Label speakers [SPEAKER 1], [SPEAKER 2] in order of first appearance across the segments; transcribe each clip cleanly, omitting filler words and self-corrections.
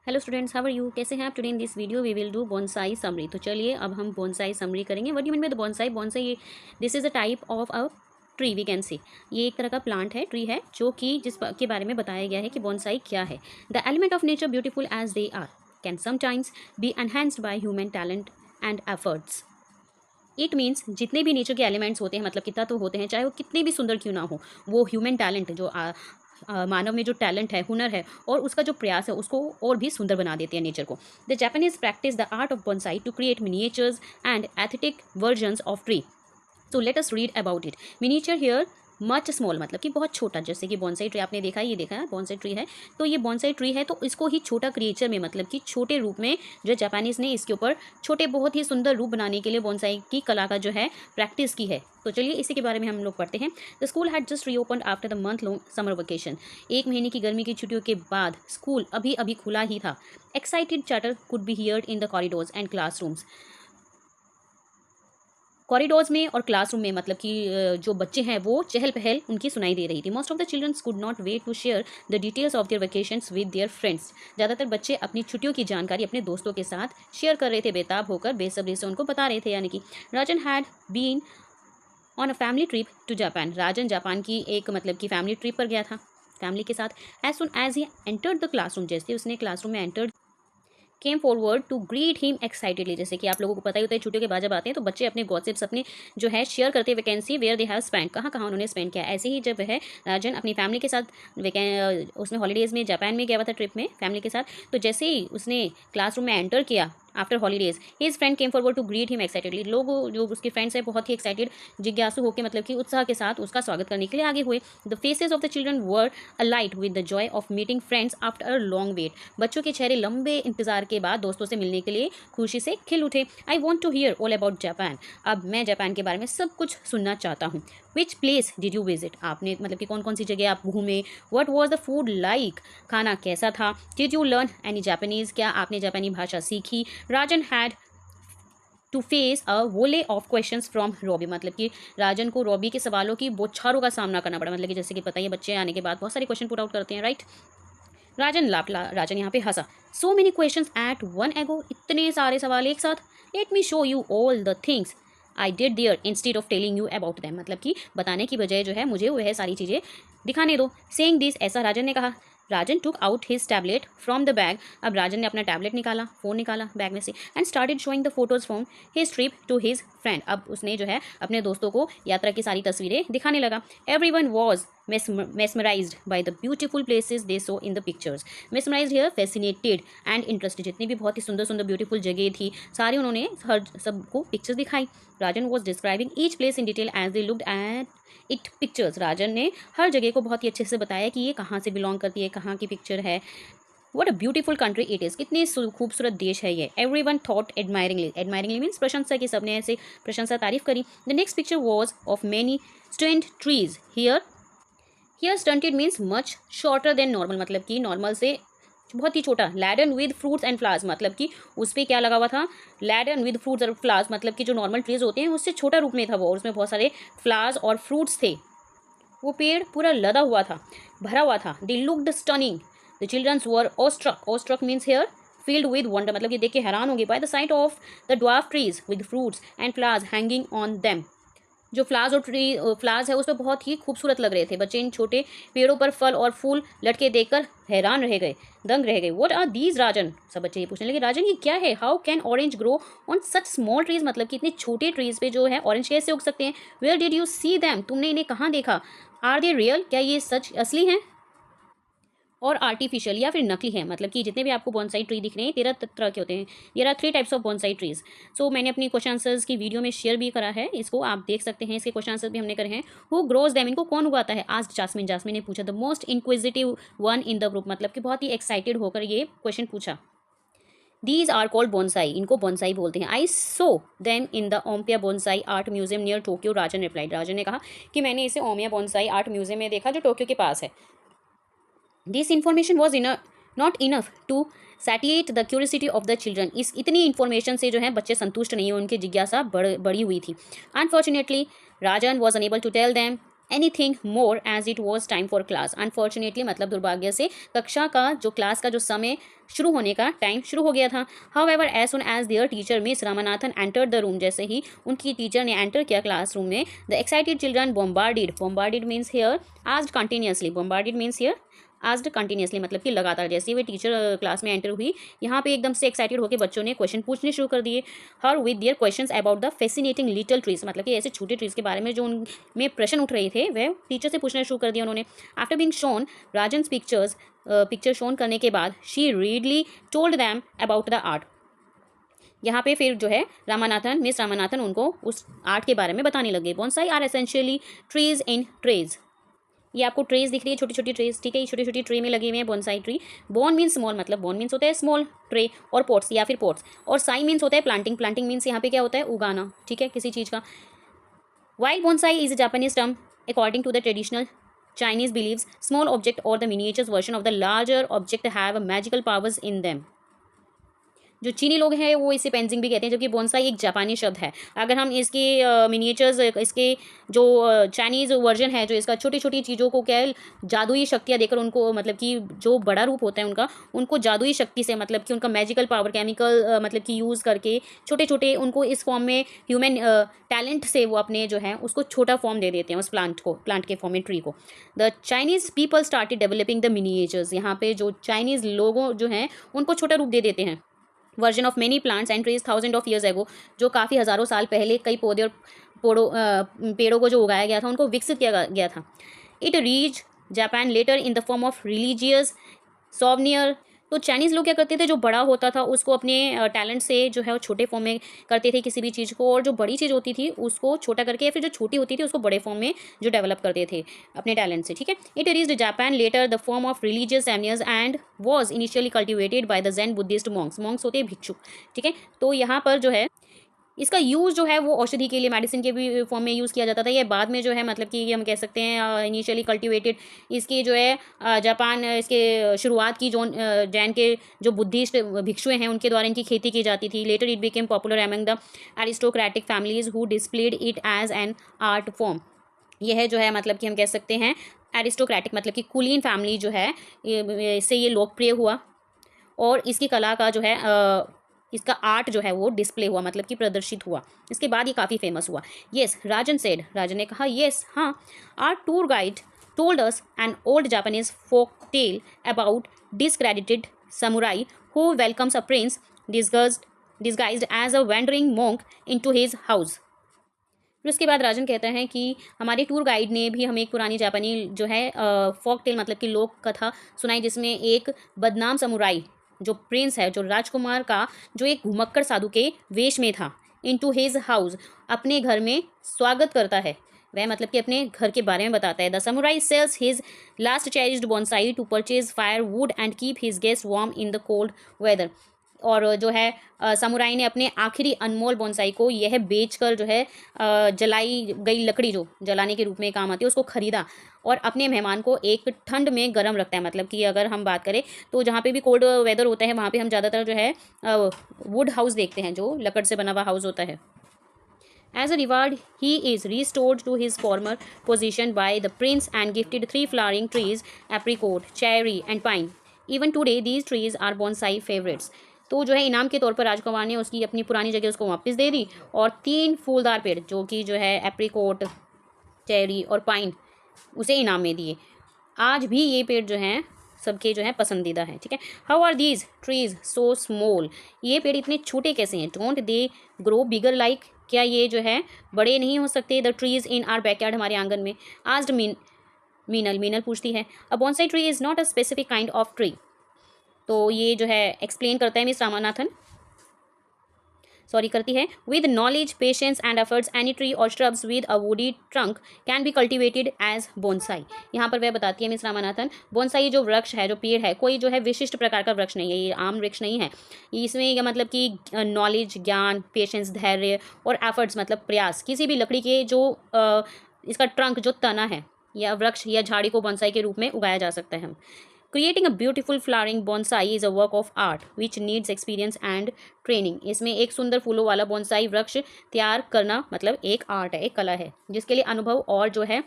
[SPEAKER 1] Hello students, how are you? कैसे हैं आप? Today in this video we will do bonsai summary. तो चलिए अब हम बोनसाई समरी करेंगे। What do you mean by the bonsai? Bonsai this is a type of a tree we can see. ये एक तरह का प्लांट है, ट्री है, जो कि के बारे में बताया गया है कि बोनसाई क्या है। The element of nature beautiful as they are can sometimes be enhanced by human talent and efforts. It means जितने भी नेचर के एलिमेंट्स होते हैं, मतलब कितना तो होते हैं, चाहे वो कितने भी सुंदर क्यों ना हो, वो ह्यूमन टैलेंट जो मानव में जो टैलेंट है, हुनर है, और उसका जो प्रयास है, उसको और भी सुंदर बना देते हैं नेचर को। The Japanese practise the art of bonsai to create miniatures and aesthetic versions of tree. So let us read about it. Miniature here much small, मतलब कि बहुत छोटा, जैसे कि बॉन्साई ट्री आपने देखा है, ये देखा है बॉन्साई ट्री है, तो ये बॉन्साई ट्री है, तो इसको ही छोटा क्रिएचर में, मतलब कि छोटे रूप में, जो जापानीज ने इसके ऊपर छोटे बहुत ही सुंदर रूप बनाने के लिए बॉन्साई की कला का जो है प्रैक्टिस की है। तो चलिए इसी के बारे में हम लोग पढ़ते हैं। The school had just reopened after the month long summer vacation. एक महीने की गर्मी की छुट्टियों के बाद स्कूल अभी अभी खुला ही था। Excited chatter could be heard in the corridors and classrooms. Corridors में और क्लासरूम में, मतलब कि जो बच्चे हैं वो चहल पहल उनकी सुनाई दे रही थी। Most of the childrens could not wait to share the details of their vacations with their friends. ज़्यादातर बच्चे अपनी छुट्टियों की जानकारी अपने दोस्तों के साथ शेयर कर रहे थे, बेताब होकर बेसब्री से उनको बता रहे थे। यानी कि Rajan had been on a family trip to Japan. Rajan Japan की एक, मतलब कि फैमिली ट्रिप पर गया था फैमिली के साथ। As soon as he entered the classroom, जैसे उसने क्लासरूम में enter came forward to greet him excitedly. जैसे कि आप लोगों को पता ही होता है, छुट्टियों के बाद जब आते हैं तो बच्चे अपने गॉसिप्स अपने जो है शेयर करते हैं, vacancy where they have spend, कहाँ कहाँ उन्होंने स्पेंड किया। ऐसे ही जब वह राजन अपनी फैमिली के साथ उसमें हॉलीडेज़ में जापान में गया हुआ था, ट्रिप में फैमिली के साथ, तो जैसे ही उसने क्लासरूम में एंटर किया after holidays, his friend came forward to greet him excitedly. लोग जो उसके फ्रेंड्स हैं बहुत ही एक्साइटेड, जिज्ञासु होकर, मतलब कि उत्साह के साथ उसका स्वागत करने के लिए आगे हुए। The faces of the children were alight with the joy of meeting friends after a long wait. बच्चों के चेहरे लंबे इंतजार के बाद दोस्तों से मिलने के लिए खुशी से खिल उठे। I want to hear all about Japan. अब मैं जापान के बारे में सब कुछ सुनना चाहता हूँ। Which place did you visit? आपने, मतलब कि कौन कौन सी जगह आप घूमे? What was the food like? खाना कैसा था? Did you learn any Japanese? क्या आपने जापानी भाषा सीखी? Rajan had to face a volley of questions from Robbie, मतलब कि राजन को रॉबी के सवालों की बौछारों का सामना करना पड़ा। मतलब कि जैसे कि पता ही है, बच्चे आने के बाद बहुत सारे क्वेश्चन पुट आउट करते हैं, राइट? राजन लापला, राजन यहाँ पे हंसा। So many questions at one ago, इतने सारे सवाल एक साथ। Let me show you all the things I did there instead of telling you about them, मतलब कि बताने की बजाय जो है मुझे वह सारी चीज़ें दिखाने दो। सेइंग दिस, ऐसा राजन ने कहा। Rajan took out his tablet from the bag. अब राजन ने अपना टैबलेट निकाला, फ़ोन निकाला बैग में से, and started showing the photos from his trip to his friend. अब उसने जो है अपने दोस्तों को यात्रा की सारी तस्वीरें दिखाने लगा। Every one was mesmerized by the beautiful places they saw in the pictures. Mesmerized here fascinated and interested. जितनी भी बहुत ही सुंदर सुंदर ब्यूटीफुल जगह थी, सारी उन्होंने हर सबको पिक्चर्स दिखाई। राजन was describing each place in detail as they looked at it pictures. राजन ने हर जगह को बहुत ही अच्छे से बताया कि ये कहाँ से बिलोंग करती है, कहाँ की पिक्चर है। What a beautiful country it is, कितनी खूबसूरत देश है ये। एवरी वन थॉट एडमायरिंगली, एडमायरिंगली मीन्स प्रशंसा की, सबने ऐसे प्रशंसा तारीफ करी। The next picture was of many stand trees. Here stunted means much shorter than normal, मतलब कि नॉर्मल से बहुत ही छोटा। Laden with fruits and flowers, मतलब कि उस पर क्या लगा हुआ था? लैडन विद फ्रूट्स और फ्लावर्स, मतलब कि जो नॉर्मल ट्रीज होते हैं उससे छोटा रूप में था वो, और उसमें बहुत सारे फ्लावर्स और फ्रूट्स थे। वो पेड़ पूरा लदा हुआ था, भरा हुआ था। They looked stunning. The childrens were awestruck. Awestruck means here filled with wonder, मतलब कि देख के हैरान होंगे। By the sight of the dwarf trees with fruits and flowers hanging on them. जो फ्लावर्स और फ्लावर्स है उस पर बहुत ही खूबसूरत लग रहे थे। बच्चे इन छोटे पेड़ों पर फल और फूल लटके देखकर हैरान रह गए, दंग रह गए। व्हाट आर दीज राजन? सब बच्चे ये पूछने लगे, राजन ये क्या है? How can orange grow on such small trees, मतलब कि इतने छोटे ट्रीज पे जो है ऑरेंज कैसे उग सकते हैं? Where did you see them? तुमने इन्हें कहाँ देखा? आर दे रियल? क्या ये सच असली हैं और आर्टिफिशियल या फिर नकली है? मतलब कि जितने भी आपको बॉन्साई ट्री दिख रहे हैं 13 तरह के होते हैं। There are 3 types of bonsai trees. So मैंने अपनी क्वेश्चन आंसर्स की वीडियो में शेयर भी करा है, इसको आप देख सकते हैं। इसके क्वेश्चन आंसर्स भी हमने करे हैं। हु ग्रोज दैम, इनको कौन उगाता है? आज जास्मिन, जास्मिन ने पूछा। The most inquisitive one in the group, मतलब कि बहुत ही एक्साइटेड होकर ये क्वेश्चन पूछा। दीज आर कॉल्ड बोनसाई, इनको बोनसाई बोलते हैं। I saw them in the Omiya bonsai art museum near Tokyo. Rajan replied, Rajan ने कहा कि मैंने इसे ओमिया बोनसाई आर्ट म्यूजियम में देखा जो टोक्यो के पास है। This information was not enough to satiate the curiosity of the children. इस इतनी इन्फॉर्मेशन से जो है बच्चे संतुष्ट नहीं हुए, उनकी जिज्ञासा बड़ी हुई थी। Unfortunately Rajan was unable to tell them anything more as it was time for class. Unfortunately मतलब दुर्भाग्य से कक्षा का जो क्लास का जो समय शुरू होने का टाइम शुरू हो गया था. However, as soon as their teacher Miss Ramanathan entered the room, जैसे ही उनकी टीचर ने एंटर किया क्लासरूम में, the excited children bombarded means here asked continuously, bombarded means here asked continuously मतलब कि लगातार. जैसे ही वे टीचर क्लास में एंटर हुई, यहाँ पे एकदम से एक्साइटेड होकर बच्चों ने क्वेश्चन पूछने शुरू कर दिए. Her with their questions about the fascinating little trees, मतलब कि ऐसे छोटे ट्रीज के बारे में जो उनमें प्रश्न उठ रहे थे वह टीचर से पूछना शुरू कर दिया उन्होंने. After being shown Rajan's picture shown करने के बाद she readily told them about the art. यहाँ पे फिर जो है मिस रामानाथन उनको उस आर्ट के बारे में बताने लगे. Bonsai are essentially trees in trays. ये आपको ट्रेज दिख रही है, छोटी छोटी ट्रेज, ठीक है. ये छोटी छोटी ट्रे में लगे हुए हैं bonsai tree. Bone means small, मतलब बोन मीन्स होता है स्मॉल ट्रे, और पोट्स या फिर पोट्स, और साई मीन्स होता है प्लांटिंग मीन्स यहाँ पे क्या होता है, उगाना, ठीक है, किसी चीज़ का. While bonsai is a Japanese term according to the traditional Chinese beliefs, small object or the miniatures version of the larger object have magical powers in them. जो चीनी लोग हैं वो इसे पेंजिंग भी कहते हैं, जबकि बोनसाई एक जापानी शब्द है. अगर हम इसके मिनिएचर्स, इसके जो चाइनीज़ वर्जन है, जो इसका छोटी छोटी चीज़ों को क्या जादुई शक्तियाँ देकर उनको, मतलब कि जो बड़ा रूप होता है उनका, उनको जादुई शक्ति से, मतलब कि उनका मैजिकल पावर, केमिकल मतलब कि यूज़ करके छोटे छोटे उनको इस फॉर्म में ह्यूमन टैलेंट से वो अपने जो है उसको छोटा फॉर्म दे देते हैं उस प्लांट के फॉर्म में, ट्री को. The Chinese people started developing the miniatures. यहाँ पे जो चाइनीज़ लोगों जो हैं उनको छोटा रूप दे देते हैं. Version of many plants and trees thousand of years ago, जो काफ़ी हज़ारों साल पहले कई पौधे और पेड़ों को जो उगाया गया था उनको विकसित किया गया था. It reach Japan later in the form of religious souvenir. तो चाइनीज़ लोग क्या करते थे, जो बड़ा होता था उसको अपने टैलेंट से जो है वो छोटे फॉर्म में करते थे किसी भी चीज़ को, और जो बड़ी चीज़ होती थी उसको छोटा करके, या फिर जो छोटी होती थी उसको बड़े फॉर्म में जो डेवलप करते थे अपने टैलेंट से, ठीक है. It reached Japan later the form of religious souvenirs and was initially cultivated by the Zen Buddhist monks होते हैं भिक्षु, ठीक है. तो यहाँ पर जो है इसका यूज़ जो है वो औषधि के लिए, मेडिसिन के भी फॉर्म में यूज़ किया जाता था. ये बाद में जो है मतलब कि ये हम कह सकते हैं इनिशियली कल्टिवेटेड, इसकी जो है जापान, इसके शुरुआत की जो जैन के जो बुद्धिस्ट भिक्षुएं हैं उनके द्वारा इनकी खेती की जाती थी. Later it became popular among the aristocratic families who displayed it as an art form. यह है जो है मतलब कि हम कह सकते हैं एरिस्टोक्रेटिक, मतलब कि कुलीन फैमिली जो है इससे ये लोकप्रिय हुआ, और इसकी कला का जो है इसका आर्ट जो है वो डिस्प्ले हुआ, मतलब कि प्रदर्शित हुआ. इसके बाद ये काफ़ी फेमस हुआ. येस राजन सेड, राजन ने कहा येस हाँ. Our tour guide told us an old Japanese folk tale about discredited samurai who welcomes a prince disguised as a wandering monk into his house. फिर उसके बाद राजन कहता है कि हमारे टूर गाइड ने भी हमें एक पुरानी जापानी जो है फोक टेल मतलब कि लोक कथा सुनाई, जिसमें एक बदनाम समुराई जो प्रिंस है, जो राजकुमार का, जो एक घुमक्कड़ साधु के वेश में था, इनटू हिज हाउस अपने घर में स्वागत करता है. वह मतलब कि अपने घर के बारे में बताता है. The samurai sells his last cherished bonsai to purchase firewood and keep his guest warm in the cold weather. और जो है समुराई ने अपने आखिरी अनमोल बोनसाई को यह बेचकर जो है जलाई गई लकड़ी जो जलाने के रूप में काम आती है उसको खरीदा, और अपने मेहमान को एक ठंड में गर्म रखता है. मतलब कि अगर हम बात करें तो जहाँ पे भी कोल्ड वेदर होता है वहाँ पे हम ज़्यादातर जो है वुड हाउस देखते हैं, जो लकड़ से बना हुआ हाउस होता है. As a reward, he is restored to his former position by the prince and gifted 3 flowering trees, apricot, cherry and pine. Even today, these trees are bonsai favorites. तो जो है इनाम के तौर पर राजकुमार ने उसकी अपनी पुरानी जगह उसको वापस दे दी, और 3 फूलदार पेड़ जो कि जो है एप्रिकोट, चेरी और पाइन उसे इनाम में दिए. आज भी ये पेड़ जो हैं सबके जो है पसंदीदा है, ठीक है. How are these trees so small. ये पेड़ इतने छोटे कैसे हैं. Don't they grow bigger like. क्या ये जो है बड़े नहीं हो सकते the trees in our backyard, हमारे आंगन में. आस्ड मीनल पूछती है. A bonsai tree is not a specific kind of tree. तो ये जो है एक्सप्लेन करता है मिस रामानाथन, करती है. With knowledge patience and efforts any tree और shrubs with a woody trunk can be cultivated as bonsai. यहाँ पर वह बताती है मिस रामानाथन, बोनसाई जो वृक्ष है, जो पेड़ है, कोई जो है विशिष्ट प्रकार का वृक्ष नहीं है, ये आम वृक्ष नहीं है. इसमें यह मतलब कि नॉलेज, ज्ञान, पेशेंस, धैर्य और एफर्ट्स मतलब प्रयास, किसी भी लकड़ी के जो इसका ट्रंक जो तना है या वृक्ष या झाड़ी को बोनसाई के रूप में उगाया जा सकता है. Creating a beautiful flowering bonsai is a work of art which needs experience and training. इसमें एक सुंदर फूलों वाला बोनसाई वृक्ष तैयार करना मतलब एक आर्ट है, एक कला है, जिसके लिए अनुभव और जो है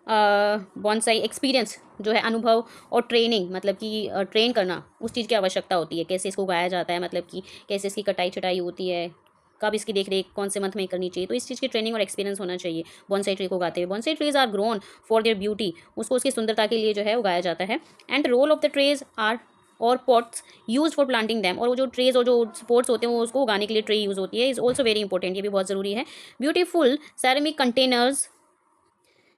[SPEAKER 1] बॉन्साई एक्सपीरियंस जो है, अनुभव और ट्रेनिंग, मतलब कि ट्रेन करना, उस चीज़ की आवश्यकता होती है। कैसे इसको उगाया जाता है, मतलब कि कैसे इसकी कटाई छटाई होती है, कब इसकी देख रेख कौन से मंथ में करनी चाहिए, तो इस चीज़ की ट्रेनिंग और एक्सपीरियंस होना चाहिए बॉन्साई ट्री को उगाते हुए। Bonsai trees are grown for their beauty, उसको उसकी सुंदरता के लिए जो है उगाया जाता है। And role of the trays are और pots use for planting them, और वो जो ट्रेज और जो स्पोर्ट्स होते हैं वो उसको उगाने के लिए ट्रे यूज़ होती है, इज़ ऑल्सो वेरी इंपॉर्टेंट, ये भी बहुत ज़रूरी है। Beautiful ceramic containers,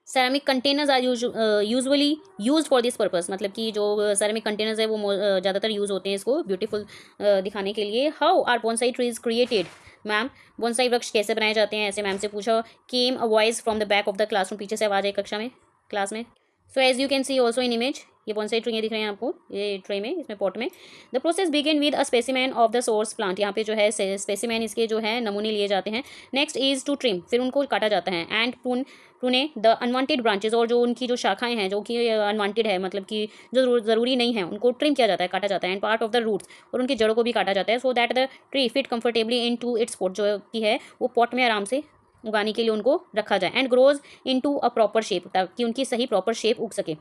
[SPEAKER 1] ceramic containers are usually use for this purpose, मतलब कि जो सेरामिक कंटेनर्स है वो ज़्यादातर यूज़ होते हैं इसको ब्यूटीफुल दिखाने के लिए। How are bonsai trees created, ma'am bonsai वृक्ष कैसे बनाए जाते हैं, ऐसे मैम से पूछा। Came a voice from the back of the classroom, पीछे से आवाज़ आई कक्षा में, क्लास में। So as you can see also in image, ये बॉन्साई ट्री दिख रहे हैं आपको ये ट्रे में, इसमें पॉट में। The process begin with a specimen of the source plant, यहाँ पे जो है स्पेसिमेन इसके जो है नमूने लिए जाते हैं। नेक्स्ट इज टू ट्रिम, फिर उनको काटा जाता है। एंड प्रूने द अनवांटेड ब्रांचेज, और जो उनकी जो शाखाएं हैं जो कि अनवांटेड है, मतलब कि जो ज़रूरी नहीं है, उनको ट्रिम किया जाता है, काटा जाता है। And part of the roots, और उनकी जड़ों को भी काटा जाता है। So that the tree fit comfortably into its pot, जो की है वो पॉट में आराम से उगाने के लिए उनको रखा जाए। And grows into a proper shape, ताकि उनकी सही प्रॉपर शेप उग सके।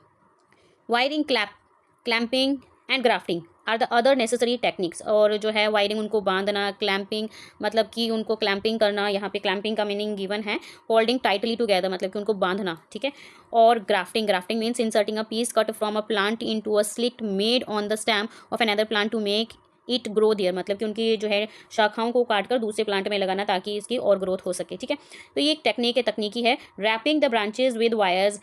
[SPEAKER 1] Wiring, clamping and grafting are the other necessary techniques, और जो है वायरिंग, उनको बांधना, क्लैंपिंग मतलब कि उनको क्लैंपिंग करना, यहाँ पे क्लैंपिंग का मीनिंग गिवन है, होल्डिंग टाइटली टुगेदर मतलब कि उनको बांधना, ठीक है। और grafting means inserting a piece cut from a plant into a slit made on the stem of another plant to make it grow there, मतलब कि उनकी जो है शाखाओं को काट कर दूसरे प्लांट में लगाना ताकि इसकी और ग्रोथ हो सके, ठीक है। तो ये एक टेक्निक है, तकनीकी है। Wrapping the branches with wires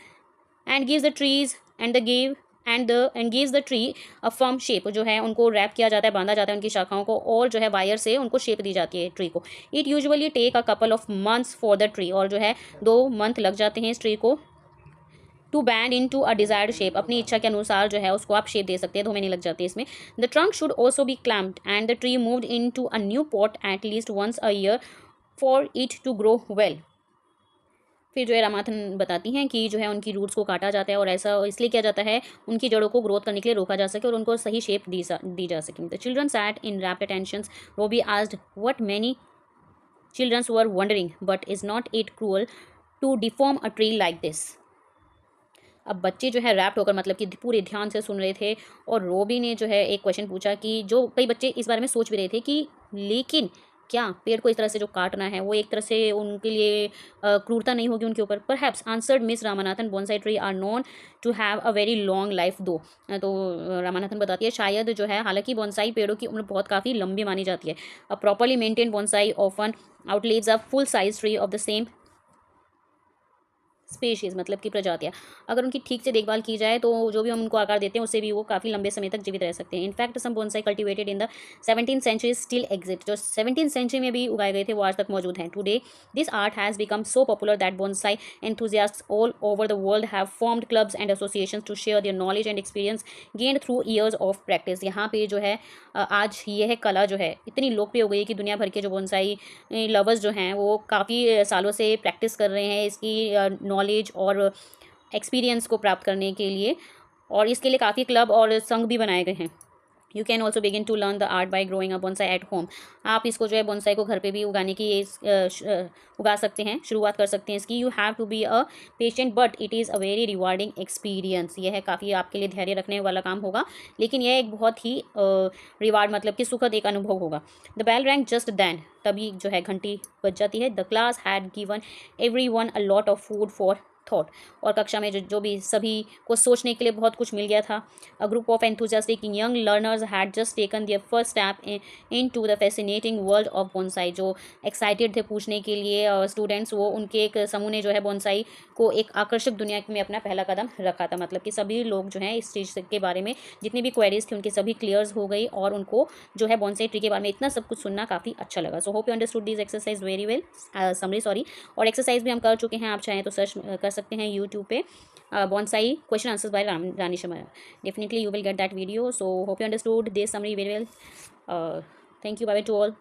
[SPEAKER 1] and gives the trees and the give and gives the tree a firm shape, जो है उनको रैप किया जाता है, बांधा जाता है उनकी शाखाओं को, और जो है वायर से उनको शेप दी जाती है ट्री को। It usually take a couple of months for the tree, और जो है 2 मंथ लग जाते हैं इस ट्री को to bend into a desired shape, अपनी इच्छा के अनुसार जो है उसको आप शेप दे सकते हैं, 2 महीने लग जाते हैं इसमें। The trunk should also be clamped and the tree moved into a new pot at least once a year for it to grow well. फिर जो है रामाथन बताती हैं कि जो है उनकी रूट्स को काटा जाता है, और ऐसा इसलिए किया जाता है उनकी जड़ों को ग्रोथ करने के लिए रोका जा सके और उनको सही शेप दी जा सके। The children sat in rapt attentions, Robbie asked what many childrens were wondering but is not it cruel to deform a tree like this. अब बच्चे जो है रैप्ट होकर मतलब कि पूरे ध्यान से सुन रहे थे, और रोबी ने जो है एक क्वेश्चन पूछा कि जो कई बच्चे इस बारे में सोच भी रहे थे कि लेकिन क्या पेड़ को इस तरह से जो काटना है वो एक तरह से उनके लिए क्रूरता नहीं होगी उनके ऊपर। Perhaps answered miss Ramanathan, bonsai tree are known to have a very long life though. तो रामानाथन बताती है शायद जो है, हालांकि बॉन्साई पेड़ों की उम्र बहुत काफ़ी लंबी मानी जाती है। A properly maintain bonsai often outlives a full size tree of the same species, मतलब कि प्रजातियाँ, अगर उनकी ठीक से देखभाल की जाए तो जो भी हम उनको आकार देते हैं उससे भी वो काफ़ी लंबे समय तक जीवित रह सकते हैं। In fact some bonsai cultivated in the 17th century still exist, जो 17th century में भी उगाए गए थे वो आज तक मौजूद हैं। Today this art has become so popular that bonsai enthusiasts all over the world have formed clubs and associations to share their knowledge and experience gained through years of practice। यहाँ पे जो है आज यह कला जो है इतनी लोकप्रिय हो गई है कि दुनिया भर के जो बोनसाई लवर्स जो हैं वो काफ़ी सालों से प्रैक्टिस कर रहे हैं इसकी नॉलेज और एक्सपीरियंस को प्राप्त करने के लिए, और इसके लिए काफ़ी क्लब और संघ भी बनाए गए हैं। You can also begin to learn the art by growing a bonsai at home. आप इसको जो है बोनसाई को घर पे भी उगाने की उगा सकते हैं, शुरुआत कर सकते हैं इसकी। You have to be a patient but it is a very rewarding experience. यह है काफ़ी आपके लिए धैर्य रखने वाला काम होगा, लेकिन यह एक बहुत ही रिवार्ड मतलब कि सुखद एक अनुभव होगा। The bell rang just then, तभी जो है घंटी बज जाती है। The class had given everyone a lot of food for thought, और कक्षा में जो भी सभी को सोचने के लिए बहुत कुछ मिल गया था। A group of enthusiastic young learners had just taken their first step into the fascinating world of bonsai. जो एक्साइटेड थे पूछने के लिए स्टूडेंट्स, वो उनके एक समूह ने जो है बोनसाई को एक आकर्षक दुनिया में अपना पहला कदम रखा था। मतलब कि सभी लोग जो हैं इस चीज़ के बारे में जितनी भी क्वेरीज थी उनकी सभी क्लियर्स हो गई, और उनको जो है बोनसाई ट्री के बारे में इतना सब कुछ सुनना काफ़ी अच्छा लगा। So hope you understood this exercise very well, summary sorry. और एक्सरसाइज भी हम कर चुके हैं, आप चाहें तो सर्च कर सकते हैं यूट्यूब पे, bonsai question answers by Rani Sharma. Definitely you will get that video. So hope you understood this summary very well. Thank you, bye bye to all.